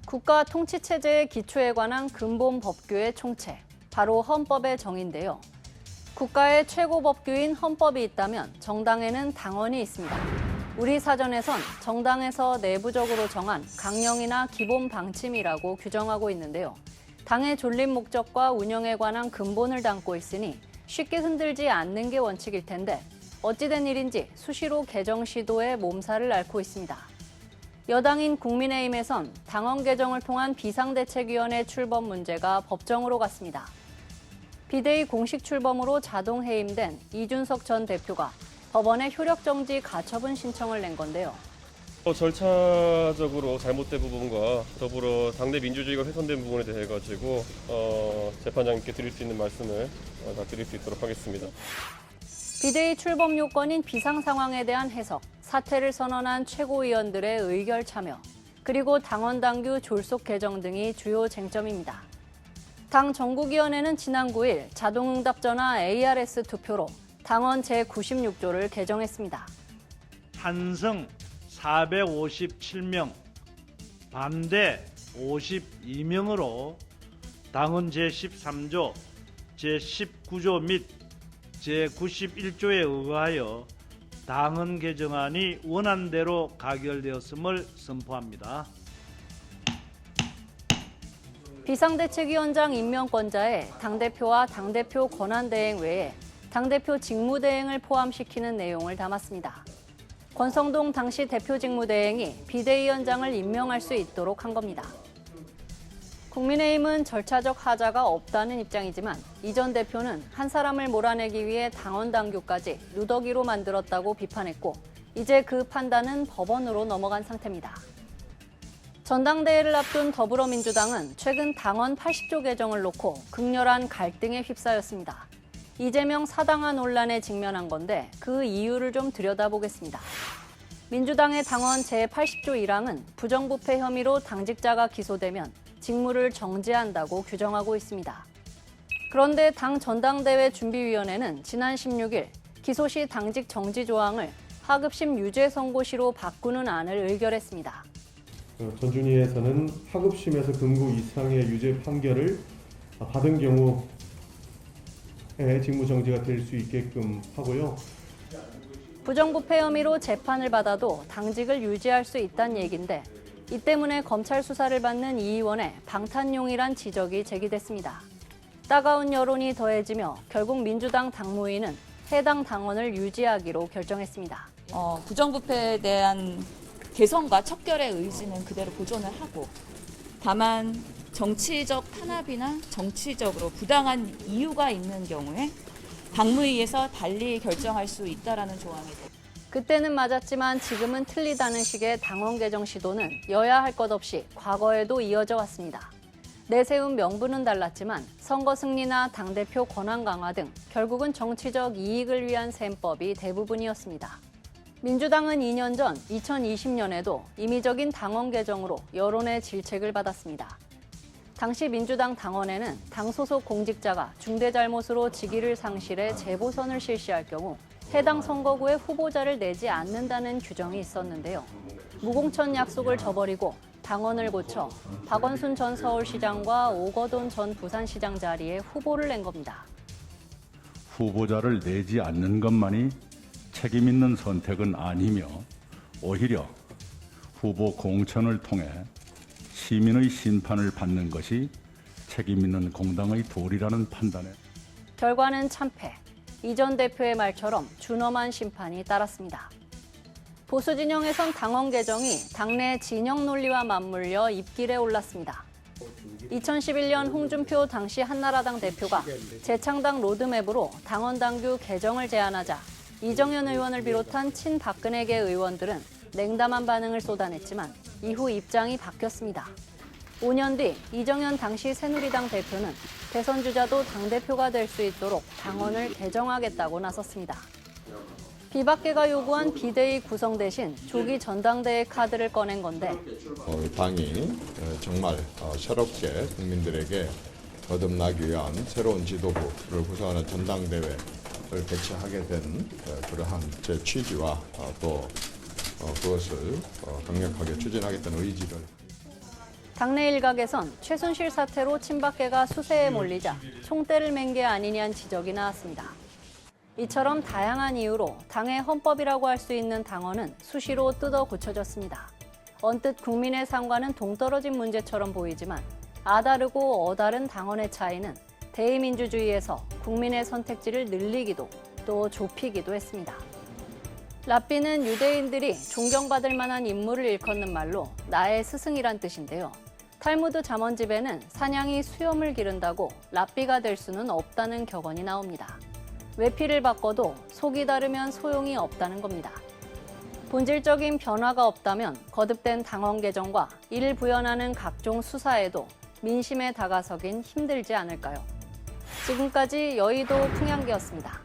국가 통치체제의 기초에 관한 근본 법규의 총체, 바로 헌법의 정의인데요. 국가의 최고 법규인 헌법이 있다면 정당에는 당원이 있습니다. 우리 사전에선 정당에서 내부적으로 정한 강령이나 기본 방침이라고 규정하고 있는데요. 당의 존립 목적과 운영에 관한 근본을 담고 있으니 쉽게 흔들지 않는 게 원칙일 텐데 어찌된 일인지 수시로 개정 시도에 몸살을 앓고 있습니다. 여당인 국민의힘에선 당원 개정을 통한 비상대책위원회 출범 문제가 법정으로 갔습니다. 비대위 공식 출범으로 자동 해임된 이준석 전 대표가 법원에 효력정지 가처분 신청을 낸 건데요. 절차적으로 잘못된 부분과 더불어 당내 민주주의가 훼손된 부분에 대해 가지고 재판장님께 드릴 수 있는 말씀을 다 드릴 수 있도록 하겠습니다. 비대위 출범 요건인 비상 상황에 대한 해석, 사퇴를 선언한 최고위원들의 의결 참여, 그리고 당원 당규 졸속 개정 등이 주요 쟁점입니다. 당 전국위원회는 지난 9일 자동응답 전화 ARS 투표로 당원 제96조를 개정했습니다. 찬성 457명, 반대 52명으로 당헌 제13조, 제19조 및 제91조에 의하여 당헌 개정안이 원안대로 가결되었음을 선포합니다. 비상대책위원장 임명권자에 당대표와 당대표 권한대행 외에 당대표 직무대행을 포함시키는 내용을 담았습니다. 권성동 당시 대표 직무대행이 비대위원장을 임명할 수 있도록 한 겁니다. 국민의힘은 절차적 하자가 없다는 입장이지만 이 전 대표는 한 사람을 몰아내기 위해 당원 당규까지 누더기로 만들었다고 비판했고 이제 그 판단은 법원으로 넘어간 상태입니다. 전당대회를 앞둔 더불어민주당은 최근 당원 80조 개정을 놓고 극렬한 갈등에 휩싸였습니다. 이재명 사당화 논란에 직면한 건데 그 이유를 좀 들여다보겠습니다. 민주당의 당원 제80조 1항은 부정부패 혐의로 당직자가 기소되면 직무를 정지한다고 규정하고 있습니다. 그런데 당 전당대회 준비위원회는 지난 16일 기소 시 당직 정지 조항을 하급심 유죄 선고시로 바꾸는 안을 의결했습니다. 전준위에서는 하급심에서 금고 이상의 유죄 판결을 받은 경우에 직무 정지가 될 수 있게끔 하고요. 부정부패 혐의로 재판을 받아도 당직을 유지할 수 있다는 얘기인데 이 때문에 검찰 수사를 받는 이 의원의 방탄용이란 지적이 제기됐습니다. 따가운 여론이 더해지며 결국 민주당 당무위는 해당 당원을 유지하기로 결정했습니다. 부정부패에 대한 개선과 척결의 의지는 그대로 보존을 하고 다만 정치적 탄압이나 정치적으로 부당한 이유가 있는 경우에 당무위에서 달리 결정할 수 있다라는 조항이 됩니다. 그때는 맞았지만 지금은 틀리다는 식의 당원 개정 시도는 여야 할 것 없이 과거에도 이어져 왔습니다. 내세운 명분은 달랐지만 선거 승리나 당대표 권한 강화 등 결국은 정치적 이익을 위한 셈법이 대부분이었습니다. 민주당은 2년 전 2020년에도 임의적인 당원 개정으로 여론의 질책을 받았습니다. 당시 민주당 당원에는 당 소속 공직자가 중대 잘못으로 직위를 상실해 재보선을 실시할 경우 해당 선거구에 후보자를 내지 않는다는 규정이 있었는데요. 무공천 약속을 저버리고 당원을 고쳐 박원순 전 서울시장과 오거돈 전 부산시장 자리에 후보를 낸 겁니다. 후보자를 내지 않는 것만이 책임 있는 선택은 아니며 오히려 후보 공천을 통해 시민의 심판을 받는 것이 책임 있는 공당의 도리라는 판단에 결과는 참패. 이 전 대표의 말처럼 준엄한 심판이 따랐습니다. 보수 진영에선 당원 개정이 당내 진영 논리와 맞물려 입길에 올랐습니다. 2011년 홍준표 당시 한나라당 대표가 재창당 로드맵으로 당원 당규 개정을 제안하자 이정현 의원을 비롯한 친박근혜계 의원들은 냉담한 반응을 쏟아냈지만 이후 입장이 바뀌었습니다. 5년 뒤 이정현 당시 새누리당 대표는 대선 주자도 당대표가 될 수 있도록 당원을 개정하겠다고 나섰습니다. 비박계가 요구한 비대위 구성 대신 조기 전당대회 카드를 꺼낸 건데 당이 정말 새롭게 국민들에게 거듭나기 위한 새로운 지도부를 구성하는 전당대회를 개최하게 된 그러한 제 취지와 또 그것을 강력하게 추진하겠다는 의지를 당내 일각에선 최순실 사태로 친박계가 수세에 몰리자 총대를 맨 게 아니냐는 지적이 나왔습니다. 이처럼 다양한 이유로 당의 헌법이라고 할 수 있는 당헌은 수시로 뜯어 고쳐졌습니다. 언뜻 국민의 삶과는 동떨어진 문제처럼 보이지만 아다르고 어다른 당헌의 차이는 대의민주주의에서 국민의 선택지를 늘리기도 또 좁히기도 했습니다. 랍비는 유대인들이 존경받을 만한 인물을 일컫는 말로 나의 스승이란 뜻인데요. 탈무드 잠언집에는 사냥이 수염을 기른다고 랍비가 될 수는 없다는 격언이 나옵니다. 외피를 바꿔도 속이 다르면 소용이 없다는 겁니다. 본질적인 변화가 없다면 거듭된 당헌 개정과 이를 부연하는 각종 수사에도 민심에 다가서긴 힘들지 않을까요? 지금까지 여의도 풍향기였습니다.